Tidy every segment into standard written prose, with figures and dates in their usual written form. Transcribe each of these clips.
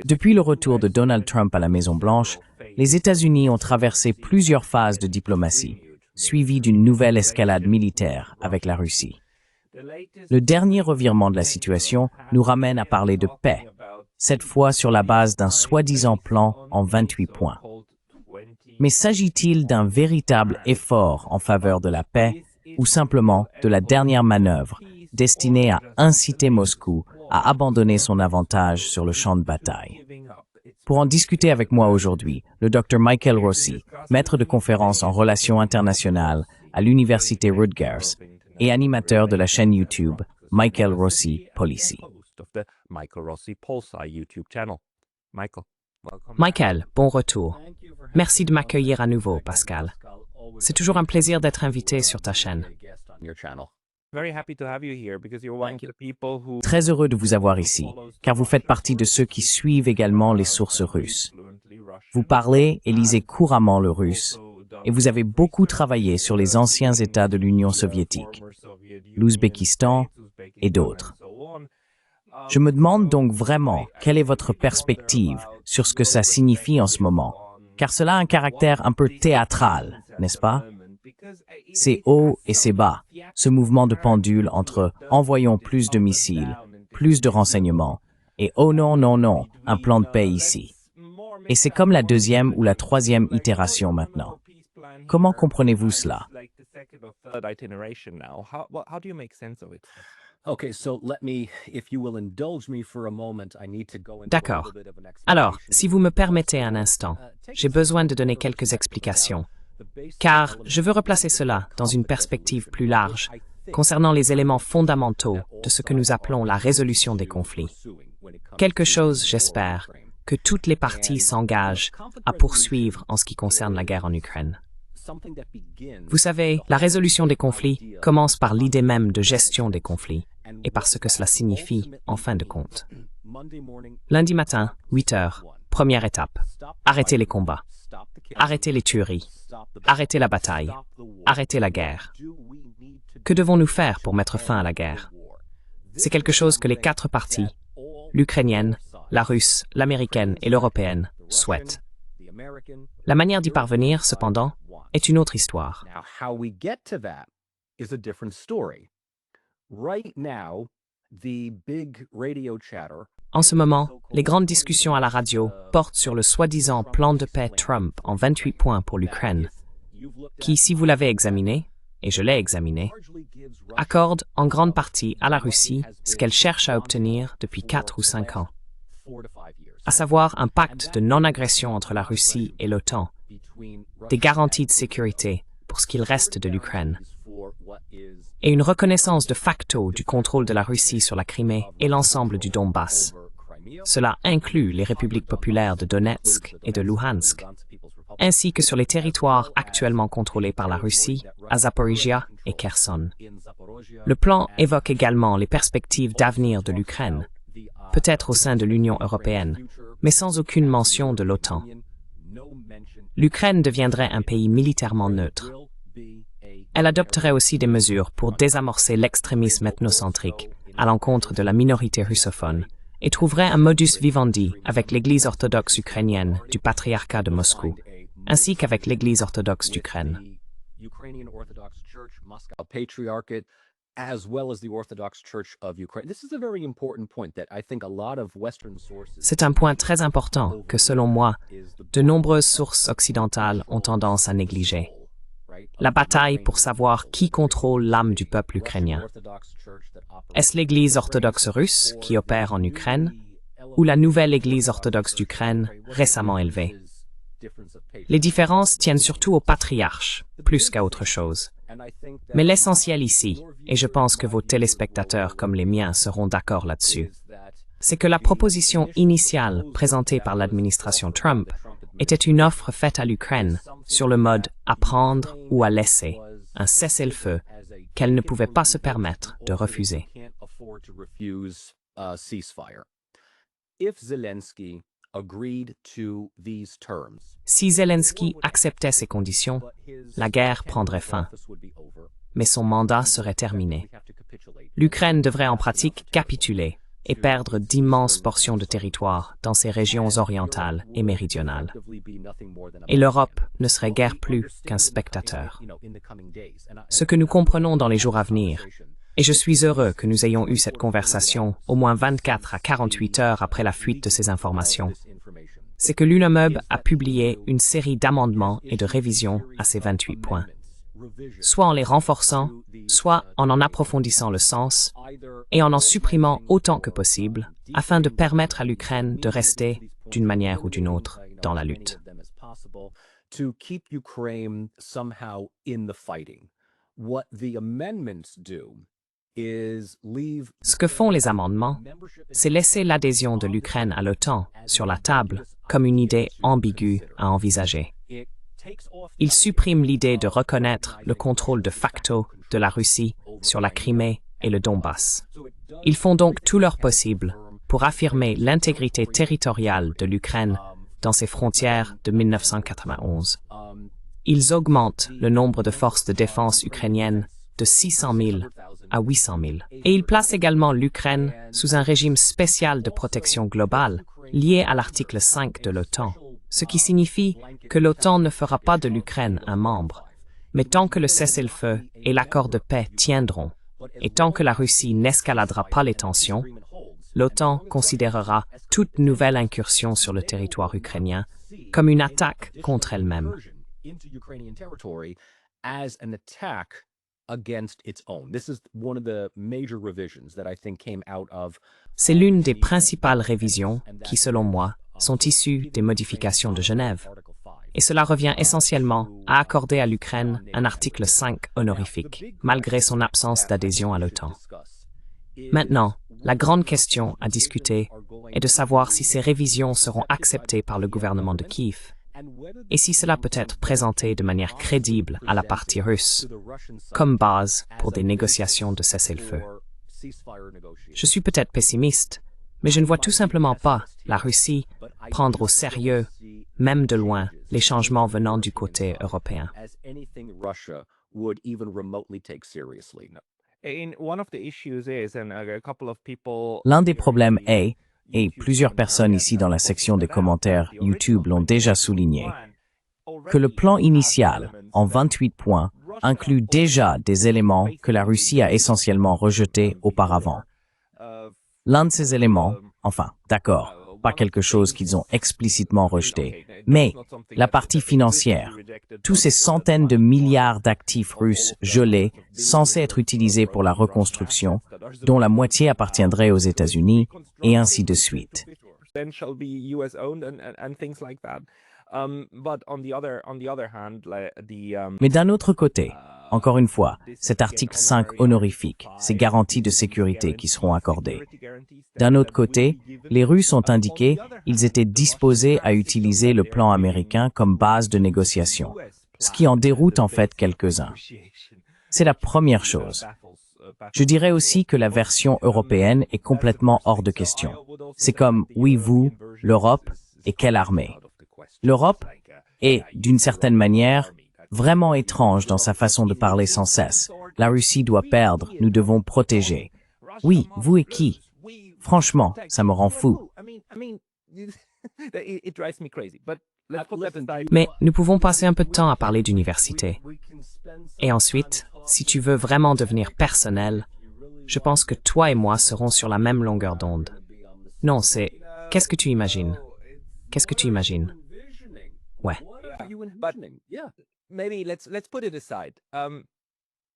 Depuis le retour de Donald Trump à la Maison-Blanche, les États-Unis ont traversé plusieurs phases de diplomatie, suivies d'une nouvelle escalade militaire avec la Russie. Le dernier revirement de la situation nous ramène à parler de paix, cette fois sur la base d'un soi-disant plan en 28 points. Mais s'agit-il d'un véritable effort en faveur de la paix ou simplement de la dernière manœuvre destinée à inciter Moscou à abandonner son avantage sur le champ de bataille? Pour en discuter avec moi aujourd'hui, le Dr Michael Rossi, maître de conférences en relations internationales à l'Université Rutgers et animateur de la chaîne YouTube Michael Rossi Policy. Michael, bon retour. Merci de m'accueillir à nouveau, Pascal. C'est toujours un plaisir d'être invité sur ta chaîne. Très heureux de vous avoir ici, car vous faites partie de ceux qui suivent également les sources russes. Vous parlez et lisez couramment le russe, et vous avez beaucoup travaillé sur les anciens États de l'Union soviétique, l'Ouzbékistan et d'autres. Je me demande donc vraiment quelle est votre perspective sur ce que ça signifie en ce moment, car cela a un caractère un peu théâtral, n'est-ce pas? C'est haut et c'est bas, ce mouvement de pendule entre « envoyons plus de missiles, plus de renseignements » et « oh non, non, non, un plan de paix ici ». Et c'est comme la deuxième ou la troisième itération maintenant. Comment comprenez-vous cela? D'accord. Alors, si vous me permettez un instant, j'ai besoin de donner quelques explications, car je veux replacer cela dans une perspective plus large concernant les éléments fondamentaux de ce que nous appelons la résolution des conflits. Quelque chose, j'espère, que toutes les parties s'engagent à poursuivre en ce qui concerne la guerre en Ukraine. Vous savez, la résolution des conflits commence par l'idée même de gestion des conflits et par ce que cela signifie en fin de compte. Lundi matin, 8 heures, première étape. Arrêter les combats. Arrêter les tueries. Arrêter la bataille. Arrêter la guerre. Que devons-nous faire pour mettre fin à la guerre? C'est quelque chose que les quatre parties, l'ukrainienne, la russe, l'américaine et l'européenne, souhaitent. La manière d'y parvenir, cependant, est une autre histoire. En ce moment, les grandes discussions à la radio portent sur le soi-disant plan de paix Trump en 28 points pour l'Ukraine, qui, si vous l'avez examiné, et je l'ai examiné, accorde en grande partie à la Russie ce qu'elle cherche à obtenir depuis 4 ou 5 ans, à savoir un pacte de non-agression entre la Russie et l'OTAN, des garanties de sécurité pour ce qu'il reste de l'Ukraine, et une reconnaissance de facto du contrôle de la Russie sur la Crimée et l'ensemble du Donbass. Cela inclut les républiques populaires de Donetsk et de Luhansk, ainsi que sur les territoires actuellement contrôlés par la Russie, à Zaporizhia et Kherson. Le plan évoque également les perspectives d'avenir de l'Ukraine, peut-être au sein de l'Union européenne, mais sans aucune mention de l'OTAN. L'Ukraine deviendrait un pays militairement neutre. Elle adopterait aussi des mesures pour désamorcer l'extrémisme ethnocentrique à l'encontre de la minorité russophone et trouverait un modus vivendi avec l'Église orthodoxe ukrainienne du patriarcat de Moscou, ainsi qu'avec l'Église orthodoxe d'Ukraine. C'est un point très important que, selon moi, de nombreuses sources occidentales ont tendance à négliger. La bataille pour savoir qui contrôle l'âme du peuple ukrainien. Est-ce l'Église orthodoxe russe qui opère en Ukraine ou la nouvelle Église orthodoxe d'Ukraine récemment élevée? Les différences tiennent surtout au patriarche, plus qu'à autre chose. Mais l'essentiel ici, et je pense que vos téléspectateurs comme les miens seront d'accord là-dessus, c'est que la proposition initiale présentée par l'administration Trump était une offre faite à l'Ukraine sur le mode « à prendre ou à laisser », un cessez-le-feu qu'elle ne pouvait pas se permettre de refuser. Si Zelensky acceptait ces conditions, la guerre prendrait fin, mais son mandat serait terminé. L'Ukraine devrait en pratique capituler, et perdre d'immenses portions de territoire dans ces régions orientales et méridionales. Et l'Europe ne serait guère plus qu'un spectateur. Ce que nous comprenons dans les jours à venir, et je suis heureux que nous ayons eu cette conversation au moins 24 à 48 heures après la fuite de ces informations, c'est que l'UNAMUB a publié une série d'amendements et de révisions à ces 28 points, soit en les renforçant, soit en approfondissant le sens et en supprimant autant que possible, afin de permettre à l'Ukraine de rester, d'une manière ou d'une autre, dans la lutte. Ce que font les amendements, c'est laisser l'adhésion de l'Ukraine à l'OTAN sur la table comme une idée ambiguë à envisager. Ils suppriment l'idée de reconnaître le contrôle de facto de la Russie sur la Crimée et le Donbass. Ils font donc tout leur possible pour affirmer l'intégrité territoriale de l'Ukraine dans ses frontières de 1991. Ils augmentent le nombre de forces de défense ukrainiennes de 600 000 à 800 000. Et ils placent également l'Ukraine sous un régime spécial de protection globale lié à l'article 5 de l'OTAN, ce qui signifie que l'OTAN ne fera pas de l'Ukraine un membre. Mais tant que le cessez-le-feu et l'accord de paix tiendront, et tant que la Russie n'escaladera pas les tensions, l'OTAN considérera toute nouvelle incursion sur le territoire ukrainien comme une attaque contre elle-même. C'est l'une des principales révisions qui, selon moi, sont issues des modifications de Genève. Et cela revient essentiellement à accorder à l'Ukraine un article 5 honorifique, malgré son absence d'adhésion à l'OTAN. Maintenant, la grande question à discuter est de savoir si ces révisions seront acceptées par le gouvernement de Kiev, et si cela peut être présenté de manière crédible à la partie russe, comme base pour des négociations de cessez-le-feu. Je suis peut-être pessimiste, mais je ne vois tout simplement pas la Russie prendre au sérieux, même de loin, les changements venant du côté européen. L'un des problèmes est, et plusieurs personnes ici dans la section des commentaires YouTube l'ont déjà souligné, que le plan initial, en 28 points, inclut déjà des éléments que la Russie a essentiellement rejetés auparavant. L'un de ces éléments, enfin, d'accord, pas quelque chose qu'ils ont explicitement rejeté, mais la partie financière, tous ces centaines de milliards d'actifs russes gelés censés être utilisés pour la reconstruction, dont la moitié appartiendrait aux États-Unis, et ainsi de suite. Mais d'un autre côté, encore une fois, cet article 5 honorifique, ces garanties de sécurité qui seront accordées. D'un autre côté, les Russes ont indiqué qu'ils étaient disposés à utiliser le plan américain comme base de négociation, ce qui en déroute en fait quelques-uns. C'est la première chose. Je dirais aussi que la version européenne est complètement hors de question. C'est comme, oui, vous, l'Europe, et quelle armée? L'Europe est, d'une certaine manière, vraiment étrange dans sa façon de parler sans cesse. La Russie doit perdre, nous devons protéger. Oui, vous et qui? Franchement, ça me rend fou. Mais nous pouvons passer un peu de temps à parler d'université. Et ensuite, si tu veux vraiment devenir personnel, je pense que toi et moi serons sur la même longueur d'onde. Non, c'est « qu'est-ce que tu imagines? Qu'est-ce que tu imagines? » Ouais.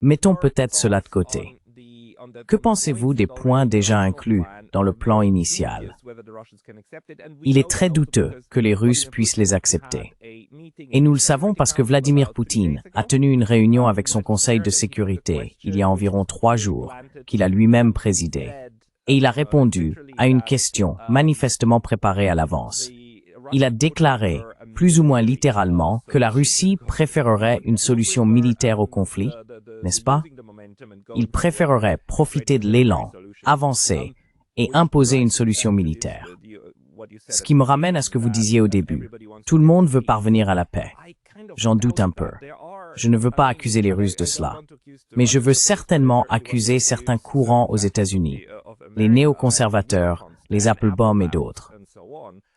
Mettons peut-être cela de côté. Que pensez-vous des points déjà inclus dans le plan initial? Il est très douteux que les Russes puissent les accepter. Et nous le savons parce que Vladimir Poutine a tenu une réunion avec son Conseil de sécurité il y a environ 3 jours, qu'il a lui-même présidé. Et il a répondu à une question manifestement préparée à l'avance. Il a déclaré, plus ou moins littéralement, que la Russie préférerait une solution militaire au conflit, n'est-ce pas? Il préférerait profiter de l'élan, avancer et imposer une solution militaire. Ce qui me ramène à ce que vous disiez au début. Tout le monde veut parvenir à la paix. J'en doute un peu. Je ne veux pas accuser les Russes de cela. Mais je veux certainement accuser certains courants aux États-Unis. les néoconservateurs, les Applebaum et d'autres,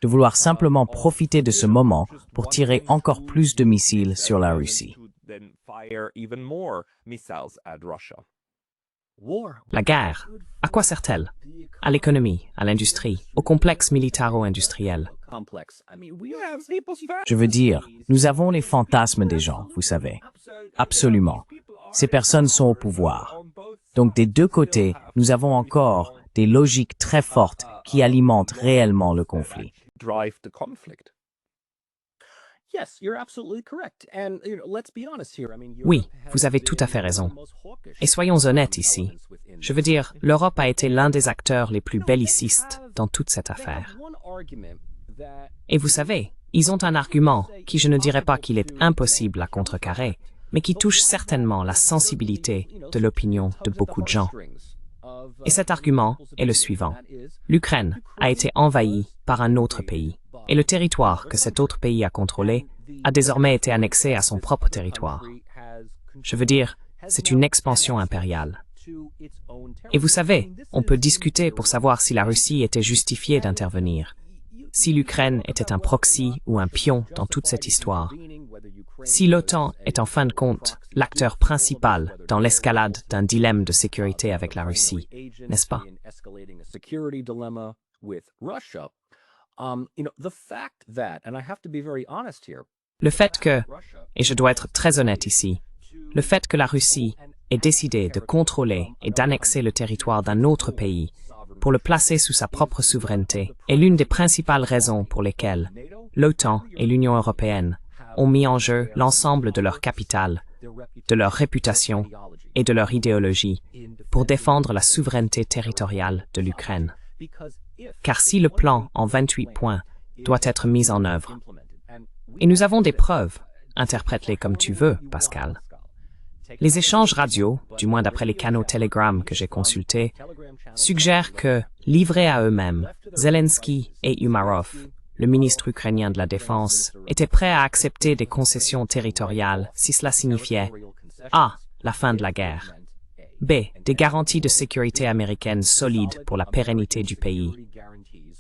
de vouloir simplement profiter de ce moment pour tirer encore plus de missiles sur la Russie. La guerre, à quoi sert-elle? À l'économie, à l'industrie, au complexe militaro-industriel. Je veux dire, nous avons les fantasmes des gens, vous savez. Absolument. Ces personnes sont au pouvoir. Donc des deux côtés, nous avons encore des logiques très fortes qui alimentent réellement le conflit. Oui, vous avez tout à fait raison. Et soyons honnêtes ici. Je veux dire, l'Europe a été l'un des acteurs les plus bellicistes dans toute cette affaire. Et vous savez, ils ont un argument qui je ne dirais pas qu'il est impossible à contrecarrer, mais qui touche certainement la sensibilité de l'opinion de beaucoup de gens. Et cet argument est le suivant. L'Ukraine a été envahie par un autre pays, et le territoire que cet autre pays a contrôlé a désormais été annexé à son propre territoire. Je veux dire, c'est une expansion impériale. Et vous savez, on peut discuter pour savoir si la Russie était justifiée d'intervenir, si l'Ukraine était un proxy ou un pion dans toute cette histoire, si l'OTAN est en fin de compte l'acteur principal dans l'escalade d'un dilemme de sécurité avec la Russie, n'est-ce pas? Le fait que, et je dois être très honnête ici, le fait que la Russie ait décidé de contrôler et d'annexer le territoire d'un autre pays pour le placer sous sa propre souveraineté est l'une des principales raisons pour lesquelles l'OTAN et l'Union européenne ont mis en jeu l'ensemble de leur capital, de leur réputation et de leur idéologie pour défendre la souveraineté territoriale de l'Ukraine. Car si le plan en 28 points doit être mis en œuvre, et nous avons des preuves, interprète-les comme tu veux, Pascal. Les échanges radio, du moins d'après les canaux Telegram que j'ai consultés, suggèrent que, livrés à eux-mêmes, Zelensky et Umarov, le ministre ukrainien de la Défense, étaient prêts à accepter des concessions territoriales si cela signifiait A. La fin de la guerre, B. Des garanties de sécurité américaines solides pour la pérennité du pays,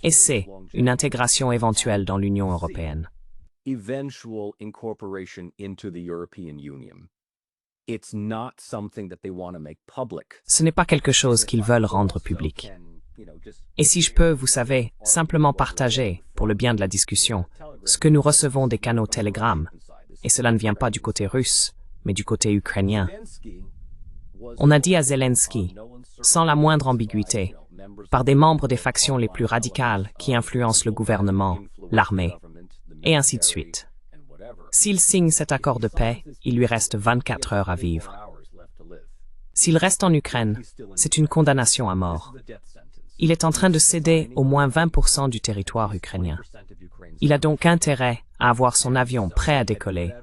et C. Une intégration éventuelle dans l'Union européenne. Ce n'est pas quelque chose qu'ils veulent rendre public. Et si je peux, vous savez, simplement partager, pour le bien de la discussion, ce que nous recevons des canaux Telegram, et cela ne vient pas du côté russe, mais du côté ukrainien. On a dit à Zelensky, sans la moindre ambiguïté, par des membres des factions les plus radicales qui influencent le gouvernement, l'armée, et ainsi de suite. S'il signe cet accord de paix, il lui reste 24 heures à vivre. S'il reste en Ukraine, c'est une condamnation à mort. Il est en train de céder au moins 20% du territoire ukrainien. Il a donc intérêt à avoir son avion prêt à décoller,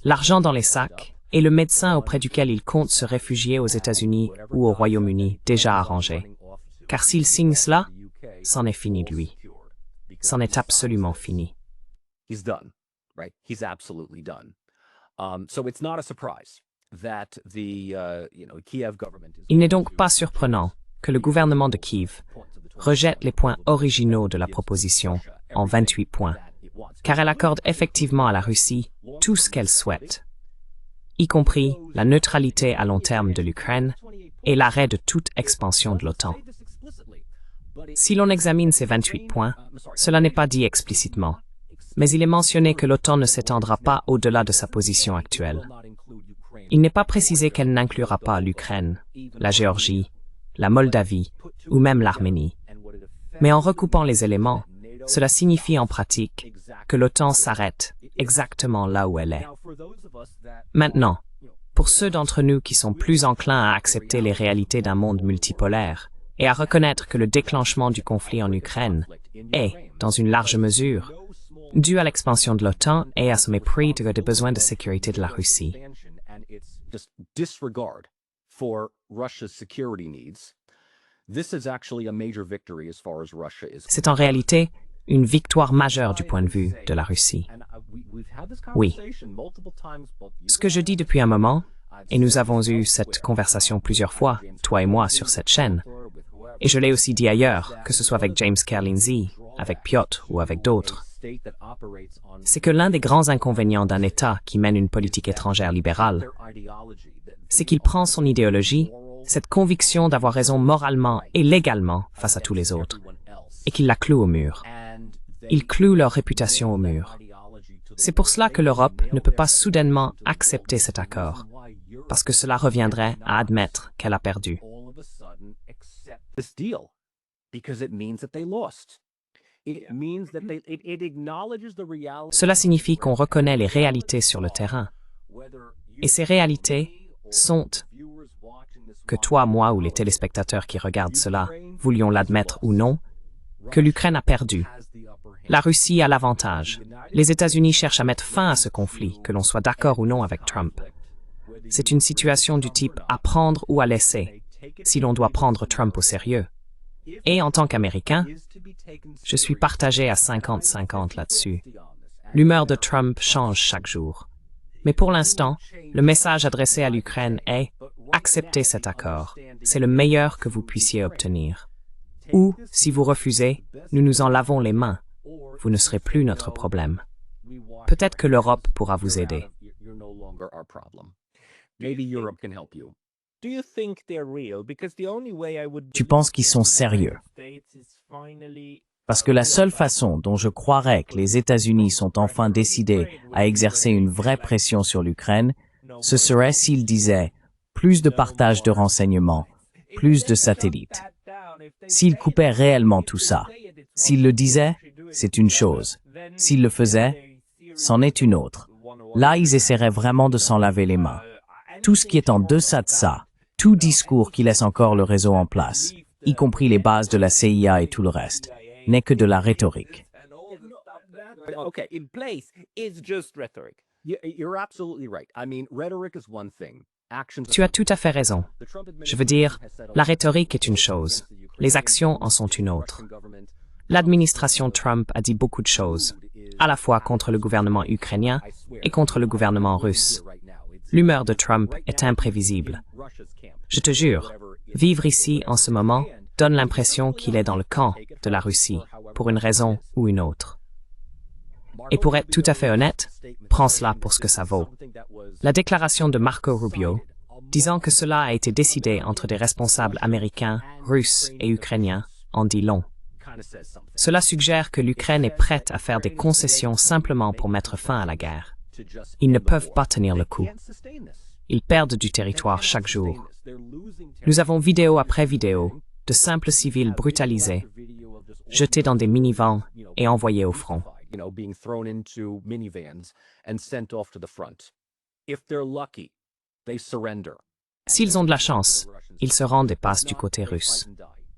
l'argent dans les sacs et le médecin auprès duquel il compte se réfugier aux États-Unis ou au Royaume-Uni déjà arrangé. Car s'il signe cela, c'en est fini de lui. C'en est absolument fini. Right? He's absolutely done. So it's not a surprise that the Kiev government is... Il n'est donc pas surprenant que le gouvernement de Kiev rejette les points originaux de la proposition en 28 points, car elle accorde effectivement à la Russie tout ce qu'elle souhaite, y compris la neutralité à long terme de l'Ukraine et l'arrêt de toute expansion de l'OTAN. Si l'on examine ces 28 points, cela n'est pas dit explicitement, mais il est mentionné que l'OTAN ne s'étendra pas au-delà de sa position actuelle. Il n'est pas précisé qu'elle n'inclura pas l'Ukraine, la Géorgie, la Moldavie ou même l'Arménie. Mais en recoupant les éléments, cela signifie en pratique que l'OTAN s'arrête exactement là où elle est. Maintenant, pour ceux d'entre nous qui sont plus enclins à accepter les réalités d'un monde multipolaire et à reconnaître que le déclenchement du conflit en Ukraine est, dans une large mesure, dû à l'expansion de l'OTAN et à son mépris des besoins de sécurité de la Russie. C'est en réalité une victoire majeure du point de vue de la Russie. Oui. Ce que je dis depuis un moment, et nous avons eu cette conversation plusieurs fois, toi et moi, sur cette chaîne, Et je l'ai aussi dit ailleurs, que ce soit avec James Kerr Lindsay, avec Piotr ou avec d'autres. C'est que l'un des grands inconvénients d'un État qui mène une politique étrangère libérale, c'est qu'il prend son idéologie, cette conviction d'avoir raison moralement et légalement face à tous les autres, et qu'il la cloue au mur. Il cloue leur réputation au mur. C'est pour cela que l'Europe ne peut pas soudainement accepter cet accord, parce que cela reviendrait à admettre qu'elle a perdu. Cela signifie qu'on reconnaît les réalités sur le terrain. Et ces réalités sont, que toi, moi ou les téléspectateurs qui regardent cela, voulions l'admettre ou non, que l'Ukraine a perdu. La Russie a l'avantage. Les États-Unis cherchent à mettre fin à ce conflit, que l'on soit d'accord ou non avec Trump. C'est une situation du type à prendre ou à laisser, si l'on doit prendre Trump au sérieux. Et en tant qu'Américain, je suis partagé à 50-50 là-dessus. L'humeur de Trump change chaque jour. Mais pour l'instant, le message adressé à l'Ukraine est « Acceptez cet accord, c'est le meilleur que vous puissiez obtenir. Ou, si vous refusez, nous nous en lavons les mains. Vous ne serez plus notre problème. Peut-être que l'Europe pourra vous aider. » Tu penses qu'ils sont sérieux? Parce que la seule façon dont je croirais que les États-Unis sont enfin décidés à exercer une vraie pression sur l'Ukraine, ce serait s'ils disaient plus de partage de renseignements, plus de satellites. S'ils coupaient réellement tout ça, s'ils le disaient, c'est une chose. S'ils le faisaient, c'en est une autre. Là, ils essaieraient vraiment de s'en laver les mains. Tout ce qui est en deçà de ça, tout discours qui laisse encore le réseau en place, y compris les bases de la CIA et tout le reste, n'est que de la rhétorique. Tu as tout à fait raison. Je veux dire, la rhétorique est une chose, les actions en sont une autre. L'administration Trump a dit beaucoup de choses, à la fois contre le gouvernement ukrainien et contre le gouvernement russe. L'humeur de Trump est imprévisible. Je te jure, vivre ici en ce moment donne l'impression qu'il est dans le camp de la Russie, pour une raison ou une autre. Et pour être tout à fait honnête, prends cela pour ce que ça vaut. La déclaration de Marco Rubio, disant que cela a été décidé entre des responsables américains, russes et ukrainiens, en dit long. Cela suggère que l'Ukraine est prête à faire des concessions simplement pour mettre fin à la guerre. Ils ne peuvent pas tenir le coup. Ils perdent du territoire chaque jour. Nous avons vidéo après vidéo de simples civils brutalisés, jetés dans des minivans et envoyés au front. S'ils ont de la chance, ils se rendent et passent du côté russe.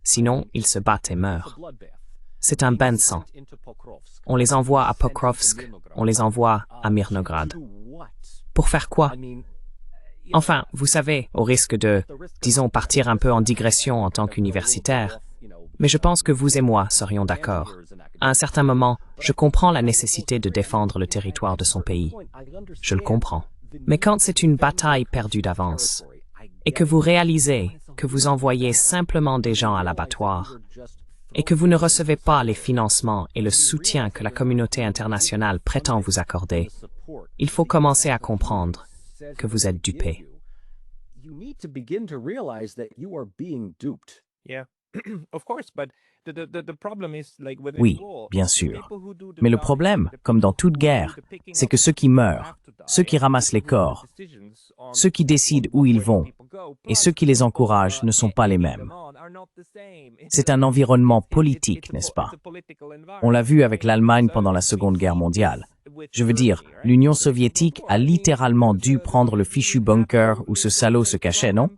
Sinon, ils se battent et meurent. C'est un bain de sang. On les envoie à Pokrovsk, on les envoie à Mirnograd. Pour faire quoi? Enfin, vous savez, au risque de, disons, partir un peu en digression en tant qu'universitaire, mais je pense que vous et moi serions d'accord. À un certain moment, je comprends la nécessité de défendre le territoire de son pays. Je le comprends. Mais quand c'est une bataille perdue d'avance, et que vous réalisez que vous envoyez simplement des gens à l'abattoir, et que vous ne recevez pas les financements et le soutien que la communauté internationale prétend vous accorder, il faut commencer à comprendre que vous êtes dupé. Oui, bien sûr. Mais le problème, comme dans toute guerre, c'est que ceux qui meurent, ceux qui ramassent les corps, ceux qui décident où ils vont, et ceux qui les encouragent ne sont pas les mêmes. C'est un environnement politique, n'est-ce pas? On l'a vu avec l'Allemagne pendant la Seconde Guerre mondiale. Je veux dire, l'Union soviétique a littéralement dû prendre le fichu bunker où ce salaud se cachait, non?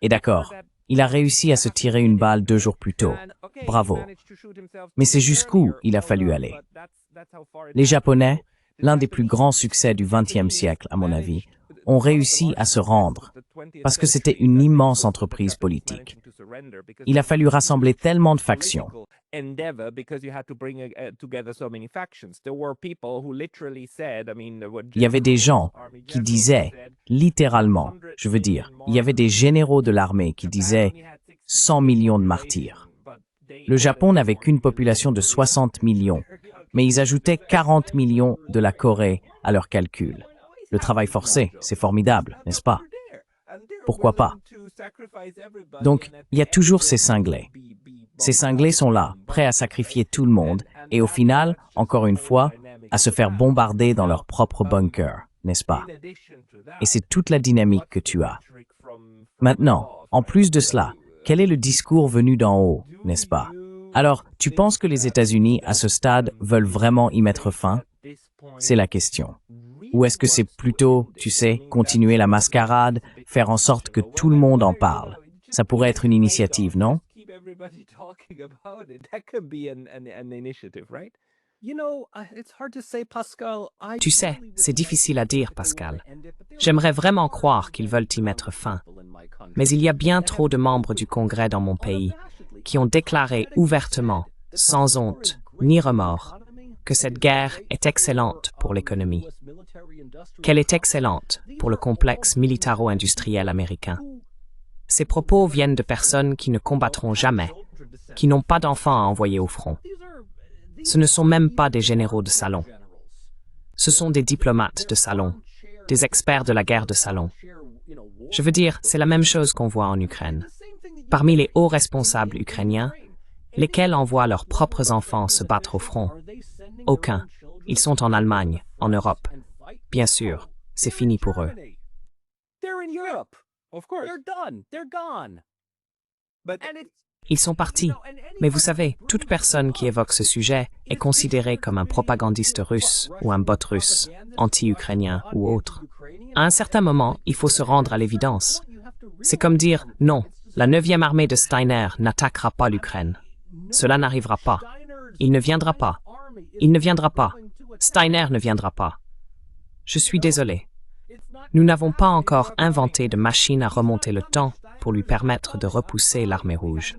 Et d'accord, il a réussi à se tirer une balle 2 jours plus tôt. Bravo. Mais c'est jusqu'où il a fallu aller. Les Japonais, l'un des plus grands succès du XXe siècle, à mon avis, ont réussi à se rendre, parce que c'était une immense entreprise politique. Il a fallu rassembler tellement de factions. Il y avait des gens qui disaient, littéralement, je veux dire, il y avait des généraux de l'armée qui disaient « 100 millions de martyrs. Le Japon n'avait qu'une population de 60 millions, mais ils ajoutaient 40 millions de la Corée à leur calcul. Le travail forcé, c'est formidable, n'est-ce pas? Pourquoi pas? Donc, il y a toujours ces cinglés. Ces cinglés sont là, prêts à sacrifier tout le monde, et au final, encore une fois, à se faire bombarder dans leur propre bunker, n'est-ce pas? Et c'est toute la dynamique que tu as. Maintenant, en plus de cela, quel est le discours venu d'en haut, n'est-ce pas? Alors, tu penses que les États-Unis, à ce stade, veulent vraiment y mettre fin? C'est la question. Ou est-ce que c'est plutôt, tu sais, continuer la mascarade, faire en sorte que tout le monde en parle? Ça pourrait être une initiative, non? Tu sais, c'est difficile à dire, Pascal. J'aimerais vraiment croire qu'ils veulent y mettre fin. Mais il y a bien trop de membres du Congrès dans mon pays qui ont déclaré ouvertement, sans honte ni remords, que cette guerre est excellente pour l'économie, qu'elle est excellente pour le complexe militaro-industriel américain. Ces propos viennent de personnes qui ne combattront jamais, qui n'ont pas d'enfants à envoyer au front. Ce ne sont même pas des généraux de salon. Ce sont des diplomates de salon, des experts de la guerre de salon. Je veux dire, c'est la même chose qu'on voit en Ukraine. Parmi les hauts responsables ukrainiens, lesquels envoient leurs propres enfants se battre au front? Aucun. Ils sont en Allemagne, en Europe. Bien sûr, c'est fini pour eux. Ils sont partis. Mais vous savez, toute personne qui évoque ce sujet est considérée comme un propagandiste russe ou un bot russe, anti-ukrainien ou autre. À un certain moment, il faut se rendre à l'évidence. C'est comme dire « Non, la 9e armée de Steiner n'attaquera pas l'Ukraine. Cela n'arrivera pas. Il ne viendra pas. Il ne viendra pas. Steiner ne viendra pas. » Je suis désolé. Nous n'avons pas encore inventé de machine à remonter le temps pour lui permettre de repousser l'armée rouge.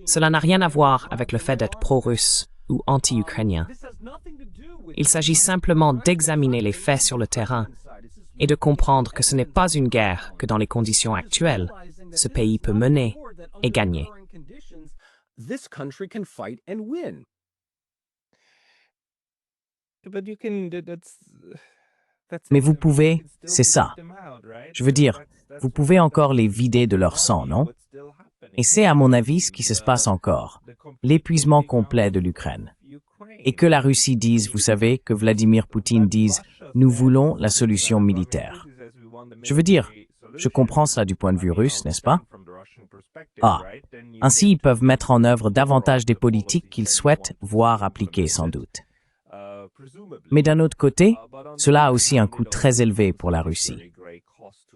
Cela n'a rien à voir avec le fait d'être pro-russe ou anti-ukrainien. Il s'agit simplement d'examiner les faits sur le terrain et de comprendre que ce n'est pas une guerre que dans les conditions actuelles, ce pays peut mener et gagner. Mais vous pouvez, c'est ça. Je veux dire, vous pouvez encore les vider de leur sang, non? Et c'est à mon avis ce qui se passe encore, l'épuisement complet de l'Ukraine. Et que la Russie dise, vous savez, que Vladimir Poutine dise « nous voulons la solution militaire ». Je veux dire, je comprends cela du point de vue russe, n'est-ce pas? Ah, ainsi ils peuvent mettre en œuvre davantage des politiques qu'ils souhaitent voir appliquées sans doute. Mais d'un autre côté, cela a aussi un coût très élevé pour la Russie.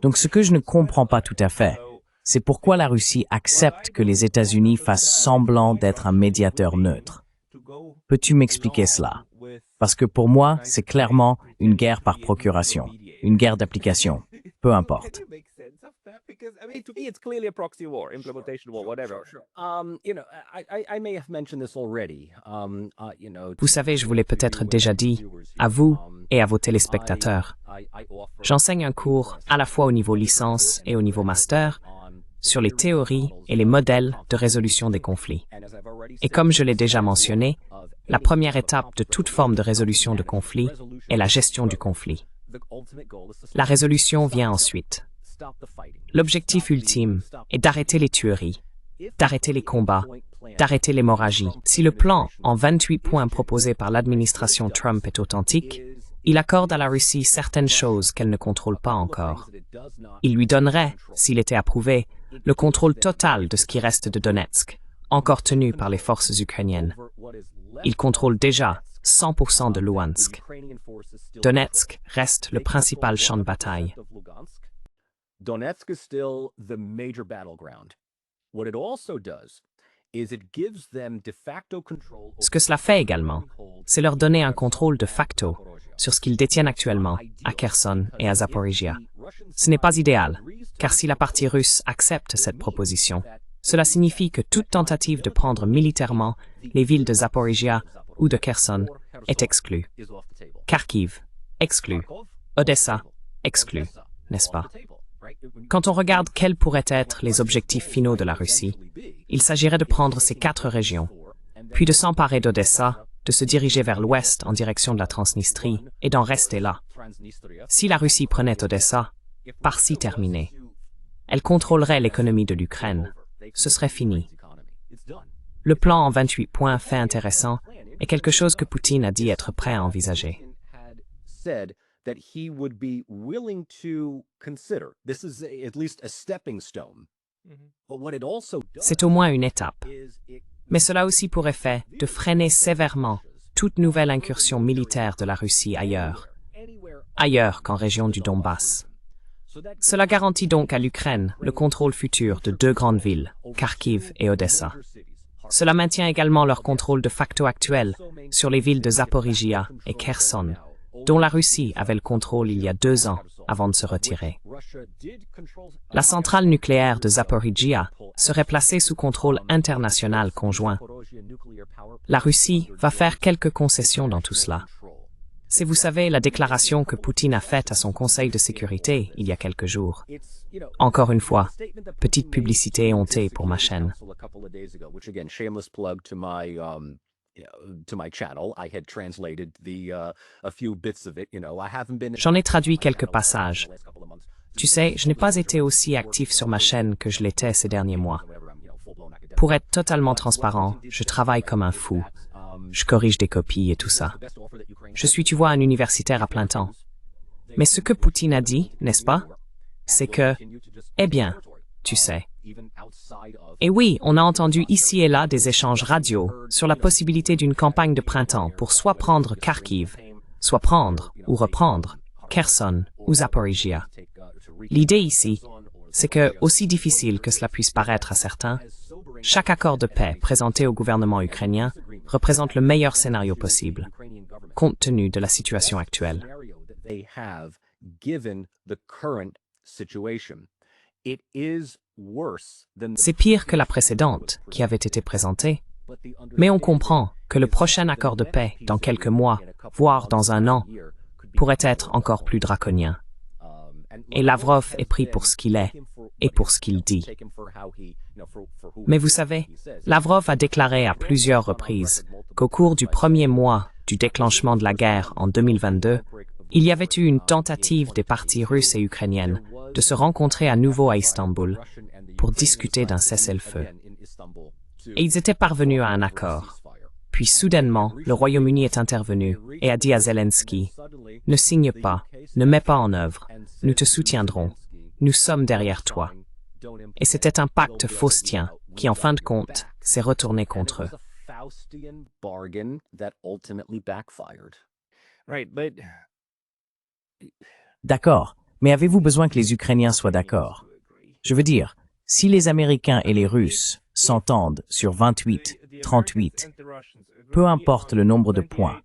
Donc ce que je ne comprends pas tout à fait, c'est pourquoi la Russie accepte que les États-Unis fassent semblant d'être un médiateur neutre. Peux-tu m'expliquer cela? Parce que pour moi, c'est clairement une guerre par procuration, une guerre d'application, peu importe. Vous savez, je vous l'ai peut-être déjà dit, à vous et à vos téléspectateurs. J'enseigne un cours à la fois au niveau licence et au niveau master sur les théories et les modèles de résolution des conflits. Et comme je l'ai déjà mentionné, la première étape de toute forme de résolution de conflit est la gestion du conflit. La résolution vient ensuite. L'objectif ultime est d'arrêter les tueries, d'arrêter les combats, d'arrêter l'hémorragie. Si le plan en 28 points proposé par l'administration Trump est authentique, il accorde à la Russie certaines choses qu'elle ne contrôle pas encore. Il lui donnerait, s'il était approuvé, le contrôle total de ce qui reste de Donetsk, encore tenu par les forces ukrainiennes. Il contrôle déjà 100% de Luhansk. Donetsk reste le principal champ de bataille. Donetsk is still the major battleground. What it also does is it gives them de facto control. Ce que cela fait également, c'est leur donner un contrôle de facto sur ce qu'ils détiennent actuellement à Kherson et à Zaporizhia. Ce n'est pas idéal, car si la partie russe accepte cette proposition, cela signifie que toute tentative de prendre militairement les villes de Zaporizhia ou de Kherson est exclue. Kharkiv, exclu. Odessa, exclu, n'est-ce pas? Quand on regarde quels pourraient être les objectifs finaux de la Russie, il s'agirait de prendre ces 4 régions, puis de s'emparer d'Odessa, de se diriger vers l'ouest en direction de la Transnistrie et d'en rester là. Si la Russie prenait Odessa, par-ci terminé, elle contrôlerait l'économie de l'Ukraine. Ce serait fini. Le plan en 28 points fait intéressant est quelque chose que Poutine a dit être prêt à envisager. That he would be willing to consider. This is at least a stepping stone. But what it also does C'est au moins une étape. is it Mais cela a aussi pour effet de freiner sévèrement toute nouvelle incursion militaire de la Russie ailleurs qu'en région du Donbass. Cela garantit donc à l'Ukraine le contrôle futur de 2 grandes villes, Kharkiv et Odessa. Cela maintient également leur contrôle de facto actuel sur les villes de Zaporizhia et Kherson, dont la Russie avait le contrôle il y a 2 ans avant de se retirer. La centrale nucléaire de Zaporizhia serait placée sous contrôle international conjoint. La Russie va faire quelques concessions dans tout cela. C'est, vous savez, la déclaration que Poutine a faite à son Conseil de sécurité il y a quelques jours. Encore une fois, petite publicité hontée pour ma chaîne. J'en ai traduit quelques passages. Tu sais, je n'ai pas été aussi actif sur ma chaîne que je l'étais ces derniers mois. Pour être totalement transparent, je travaille comme un fou. Je corrige des copies et tout ça. Je suis, tu vois, un universitaire à plein temps. Mais ce que Poutine a dit, n'est-ce pas? C'est que, eh bien, tu sais. Et oui, on a entendu ici et là des échanges radio sur la possibilité d'une campagne de printemps pour soit prendre Kharkiv, soit prendre ou reprendre Kherson ou Zaporizhia. L'idée ici, c'est que, aussi difficile que cela puisse paraître à certains, chaque accord de paix présenté au gouvernement ukrainien représente le meilleur scénario possible, compte tenu de la situation actuelle. C'est pire que la précédente, qui avait été présentée, mais on comprend que le prochain accord de paix, dans quelques mois, voire dans 1 an, pourrait être encore plus draconien. Et Lavrov est pris pour ce qu'il est et pour ce qu'il dit. Mais vous savez, Lavrov a déclaré à plusieurs reprises qu'au cours du premier mois du déclenchement de la guerre en 2022, il y avait eu une tentative des parties russes et ukrainiennes de se rencontrer à nouveau à Istanbul pour discuter d'un cessez-le-feu. Et ils étaient parvenus à un accord. Puis soudainement, le Royaume-Uni est intervenu et a dit à Zelensky « Ne signe pas, ne mets pas en œuvre, nous te soutiendrons, nous sommes derrière toi. » Et c'était un pacte faustien qui, en fin de compte, s'est retourné contre eux. D'accord, mais avez-vous besoin que les Ukrainiens soient d'accord? Je veux dire, si les Américains et les Russes s'entendent sur 28, 38, peu importe le nombre de points,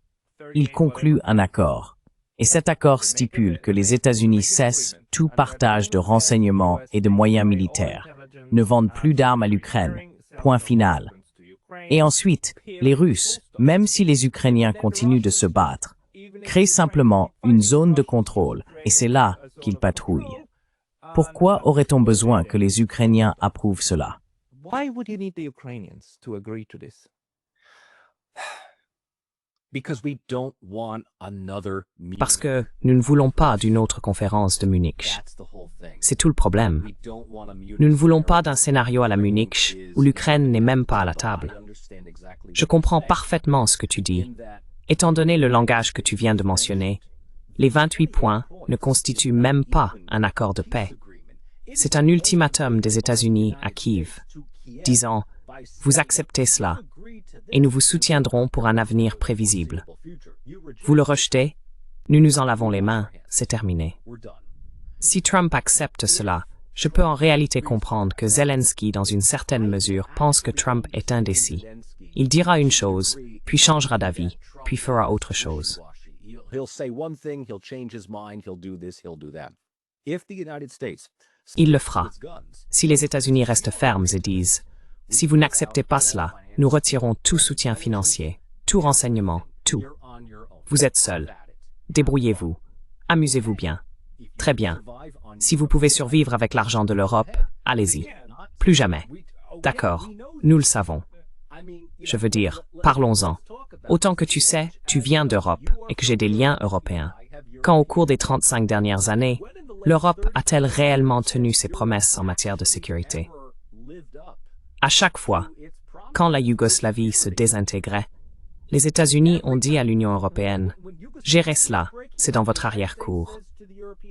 ils concluent un accord. Et cet accord stipule que les États-Unis cessent tout partage de renseignements et de moyens militaires, ne vendent plus d'armes à l'Ukraine, point final. Et ensuite, les Russes, même si les Ukrainiens continuent de se battre, créent simplement une zone de contrôle, et c'est là qu'ils patrouillent. Pourquoi aurait-on besoin que les Ukrainiens approuvent cela? Parce que nous ne voulons pas d'une autre conférence de Munich. C'est tout le problème. Nous ne voulons pas d'un scénario à la Munich où l'Ukraine n'est même pas à la table. Je comprends parfaitement ce que tu dis. Étant donné le langage que tu viens de mentionner, les 28 points ne constituent même pas un accord de paix. C'est un ultimatum des États-Unis à Kiev, disant « Vous acceptez cela, et nous vous soutiendrons pour un avenir prévisible. Vous le rejetez, nous nous en lavons les mains, c'est terminé. » Si Trump accepte cela, je peux en réalité comprendre que Zelensky, dans une certaine mesure, pense que Trump est indécis. Il dira une chose, puis changera d'avis, puis fera autre chose. Il le fera. Si les États-Unis restent fermes et disent « Si vous n'acceptez pas cela, nous retirons tout soutien financier, tout renseignement, tout. Vous êtes seuls. Débrouillez-vous. Amusez-vous bien. Très bien. Si vous pouvez survivre avec l'argent de l'Europe, allez-y. Plus jamais. D'accord, nous le savons. Je veux dire, parlons-en. Autant que tu sais, tu viens d'Europe et que j'ai des liens européens. Quand au cours des 35 dernières années, l'Europe a-t-elle réellement tenu ses promesses en matière de sécurité? À chaque fois, quand la Yougoslavie se désintégrait, les États-Unis ont dit à l'Union européenne « Gérez cela, c'est dans votre arrière-cour ».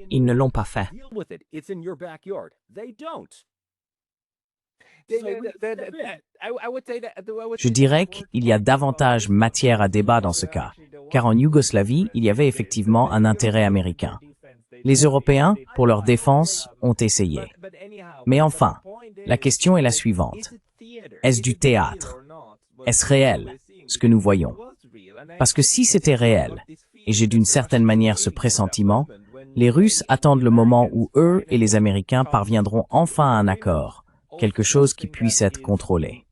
Ils ne l'ont pas fait. Je dirais qu'il y a davantage matière à débat dans ce cas, car en Yougoslavie, il y avait effectivement un intérêt américain. Les Européens, pour leur défense, ont essayé. Mais enfin, la question est la suivante. Est-ce du théâtre? Est-ce réel, ce que nous voyons? Parce que si c'était réel, et j'ai d'une certaine manière ce pressentiment, les Russes attendent le moment où eux et les Américains parviendront enfin à un accord, quelque chose qui puisse être contrôlé.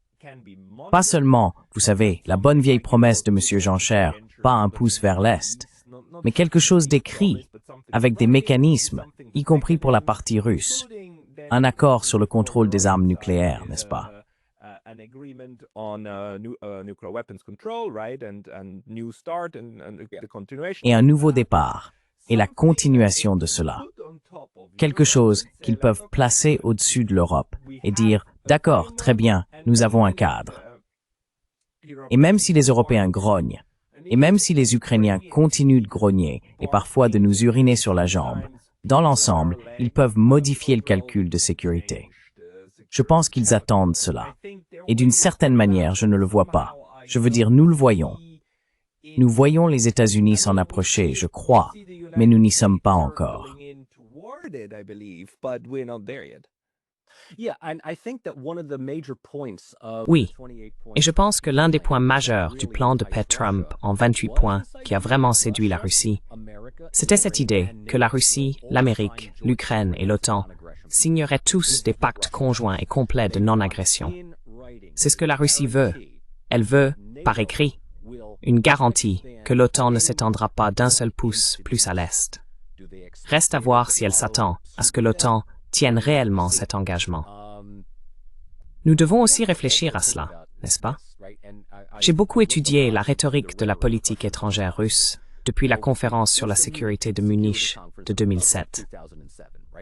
Pas seulement, vous savez, la bonne vieille promesse de M. Jancher, pas un pouce vers l'Est, mais quelque chose d'écrit, avec des mécanismes, y compris pour la partie russe. Un accord sur le contrôle des armes nucléaires, n'est-ce pas? Et un nouveau départ, et la continuation de cela. Quelque chose qu'ils peuvent placer au-dessus de l'Europe et dire « D'accord, très bien, nous avons un cadre ». Et même si les Européens grognent, et même si les Ukrainiens continuent de grogner et parfois de nous uriner sur la jambe, dans l'ensemble, ils peuvent modifier le calcul de sécurité. Je pense qu'ils attendent cela. Et d'une certaine manière, je ne le vois pas. Je veux dire, nous le voyons. Nous voyons les États-Unis s'en approcher, je crois, mais nous n'y sommes pas encore. Oui, et je pense que l'un des points majeurs du plan de paix Trump en 28 points qui a vraiment séduit la Russie, c'était cette idée que la Russie, l'Amérique, l'Ukraine et l'OTAN signeraient tous des pactes conjoints et complets de non-agression. C'est ce que la Russie veut. Elle veut, par écrit, une garantie que l'OTAN ne s'étendra pas d'un seul pouce plus à l'Est. Reste à voir si elle s'attend à ce que l'OTAN tienne réellement cet engagement. Nous devons aussi réfléchir à cela, n'est-ce pas? J'ai beaucoup étudié la rhétorique de la politique étrangère russe depuis la conférence sur la sécurité de Munich de 2007.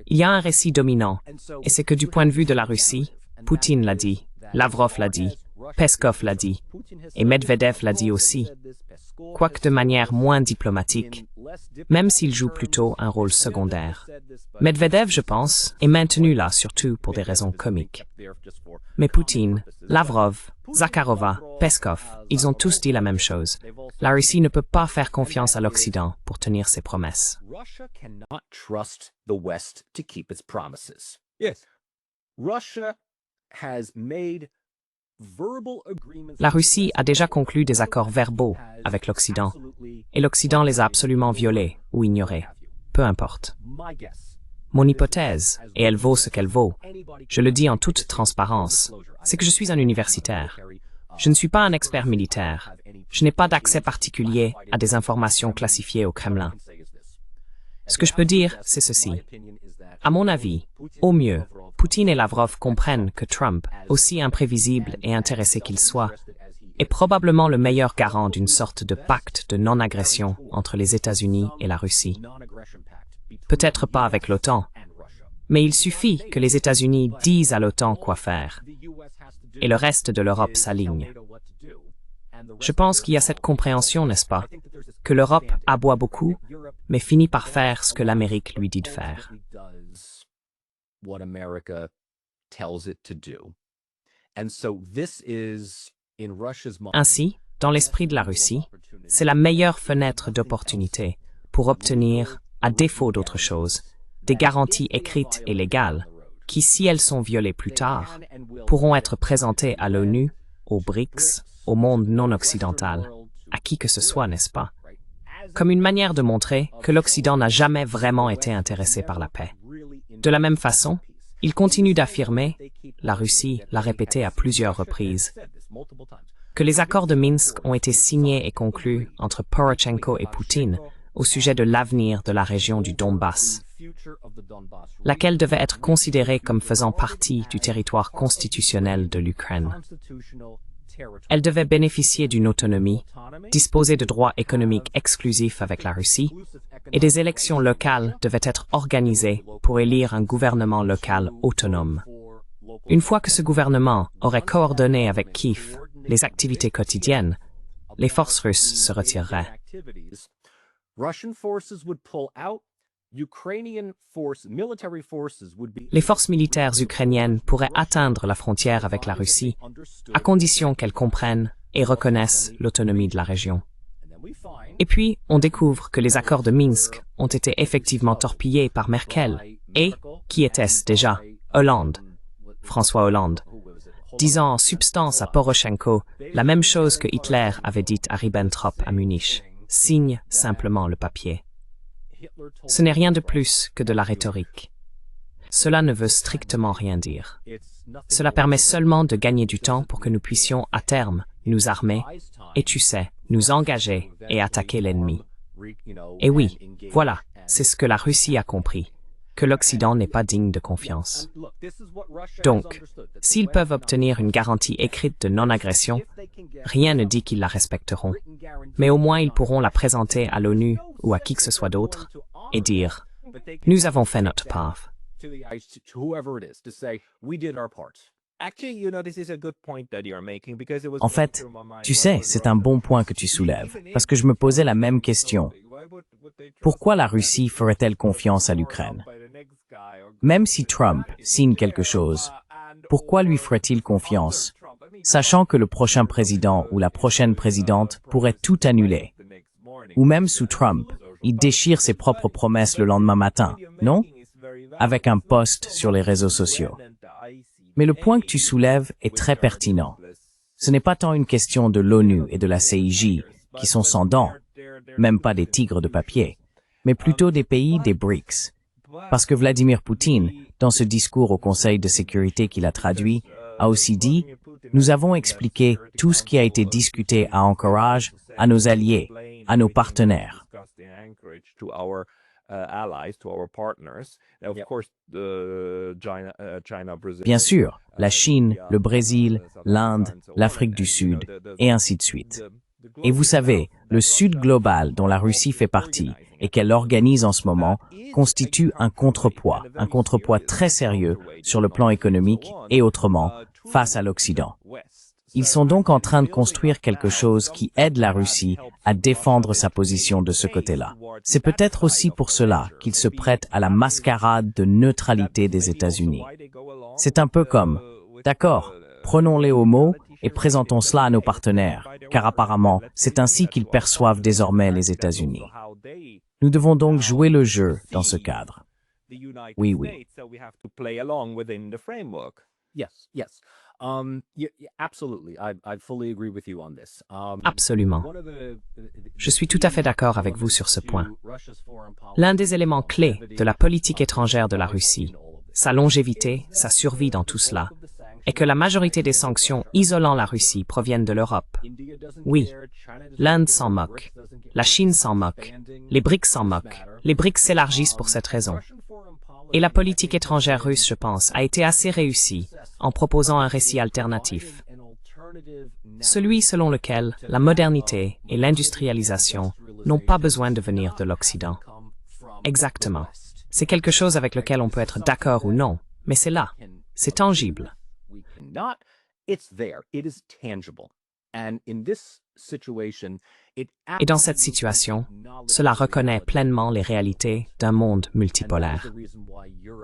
Il y a un récit dominant, et c'est que du point de vue de la Russie, Poutine l'a dit, Lavrov l'a dit, Peskov l'a dit, et Medvedev l'a dit aussi, quoique de manière moins diplomatique, même s'il joue plutôt un rôle secondaire. Medvedev, je pense, est maintenu là surtout pour des raisons comiques. Mais Poutine, Lavrov, Zakharova, Peskov, ils ont tous dit la même chose. La Russie ne peut pas faire confiance à l'Occident pour tenir ses promesses. La Russie a déjà conclu des accords verbaux avec l'Occident, et l'Occident les a absolument violés ou ignorés. Peu importe. Mon hypothèse, et elle vaut ce qu'elle vaut, je le dis en toute transparence, c'est que je suis un universitaire. Je ne suis pas un expert militaire. Je n'ai pas d'accès particulier à des informations classifiées au Kremlin. Ce que je peux dire, c'est ceci. À mon avis, au mieux, Poutine et Lavrov comprennent que Trump, aussi imprévisible et intéressé qu'il soit, est probablement le meilleur garant d'une sorte de pacte de non-agression entre les États-Unis et la Russie. Peut-être pas avec l'OTAN, mais il suffit que les États-Unis disent à l'OTAN quoi faire, et le reste de l'Europe s'aligne. Je pense qu'il y a cette compréhension, n'est-ce pas, que l'Europe aboie beaucoup, mais finit par faire ce que l'Amérique lui dit de faire. Ainsi, dans l'esprit de la Russie, c'est la meilleure fenêtre d'opportunité pour obtenir, à défaut d'autre chose, des garanties écrites et légales qui, si elles sont violées plus tard, pourront être présentées à l'ONU, aux BRICS, au monde non occidental, à qui que ce soit, n'est-ce pas, comme une manière de montrer que l'Occident n'a jamais vraiment été intéressé par la paix. De la même façon, il continue d'affirmer, la Russie l'a répété à plusieurs reprises, que les accords de Minsk ont été signés et conclus entre Porochenko et Poutine au sujet de l'avenir de la région du Donbass, laquelle devait être considérée comme faisant partie du territoire constitutionnel de l'Ukraine. Elle devait bénéficier d'une autonomie, disposer de droits économiques exclusifs avec la Russie, et des élections locales devaient être organisées pour élire un gouvernement local autonome. Une fois que ce gouvernement aurait coordonné avec Kiev les activités quotidiennes, les forces russes se retireraient. Les forces militaires ukrainiennes pourraient atteindre la frontière avec la Russie, à condition qu'elles comprennent et reconnaissent l'autonomie de la région. Et puis, on découvre que les accords de Minsk ont été effectivement torpillés par Merkel et, qui était-ce déjà, Hollande, François Hollande, disant en substance à Poroshenko la même chose que Hitler avait dit à Ribbentrop à Munich. Signe simplement le papier. Ce n'est rien de plus que de la rhétorique. Cela ne veut strictement rien dire. Cela permet seulement de gagner du temps pour que nous puissions, à terme, nous armer et, tu sais, nous engager et attaquer l'ennemi. Et oui, voilà, c'est ce que la Russie a compris, que l'Occident n'est pas digne de confiance. Donc, s'ils peuvent obtenir une garantie écrite de non-agression, rien ne dit qu'ils la respecteront. Mais au moins ils pourront la présenter à l'ONU ou à qui que ce soit d'autre et dire « Nous avons fait notre part ». En fait, tu sais, c'est un bon point que tu soulèves, parce que je me posais la même question. Pourquoi la Russie ferait-elle confiance à l'Ukraine? Même si Trump signe quelque chose, pourquoi lui ferait-il confiance, sachant que le prochain président ou la prochaine présidente pourrait tout annuler? Ou même sous Trump, il déchire ses propres promesses le lendemain matin, non? Avec un post sur les réseaux sociaux. Mais le point que tu soulèves est très pertinent. Ce n'est pas tant une question de l'ONU et de la CIJ, qui sont sans dents, même pas des tigres de papier, mais plutôt des pays des BRICS. Parce que Vladimir Poutine, dans ce discours au Conseil de sécurité qu'il a traduit, a aussi dit « Nous avons expliqué tout ce qui a été discuté à Anchorage à nos alliés, à nos partenaires. » Bien sûr, la Chine, le Brésil, l'Inde, l'Afrique du Sud, et ainsi de suite. Et vous savez, le Sud global dont la Russie fait partie et qu'elle organise en ce moment constitue un contrepoids très sérieux sur le plan économique et autrement face à l'Occident. Ils sont donc en train de construire quelque chose qui aide la Russie à défendre sa position de ce côté-là. C'est peut-être aussi pour cela qu'ils se prêtent à la mascarade de neutralité des États-Unis. C'est un peu comme, d'accord, prenons-les au mot et présentons cela à nos partenaires, car apparemment, c'est ainsi qu'ils perçoivent désormais les États-Unis. Nous devons donc jouer le jeu dans ce cadre. Oui, oui. Absolument. Je suis tout à fait d'accord avec vous sur ce point. L'un des éléments clés de la politique étrangère de la Russie, sa longévité, sa survie dans tout cela, est que la majorité des sanctions isolant la Russie proviennent de l'Europe. Oui, l'Inde s'en moque, la Chine s'en moque, les BRICS s'en moquent, les BRICS s'élargissent pour cette raison. Et la politique étrangère russe, je pense, a été assez réussie en proposant un récit alternatif. Celui selon lequel la modernité et l'industrialisation n'ont pas besoin de venir de l'Occident. Exactement. C'est quelque chose avec lequel on peut être d'accord ou non, mais c'est là. C'est tangible. Et dans cette situation, cela reconnaît pleinement les réalités d'un monde multipolaire.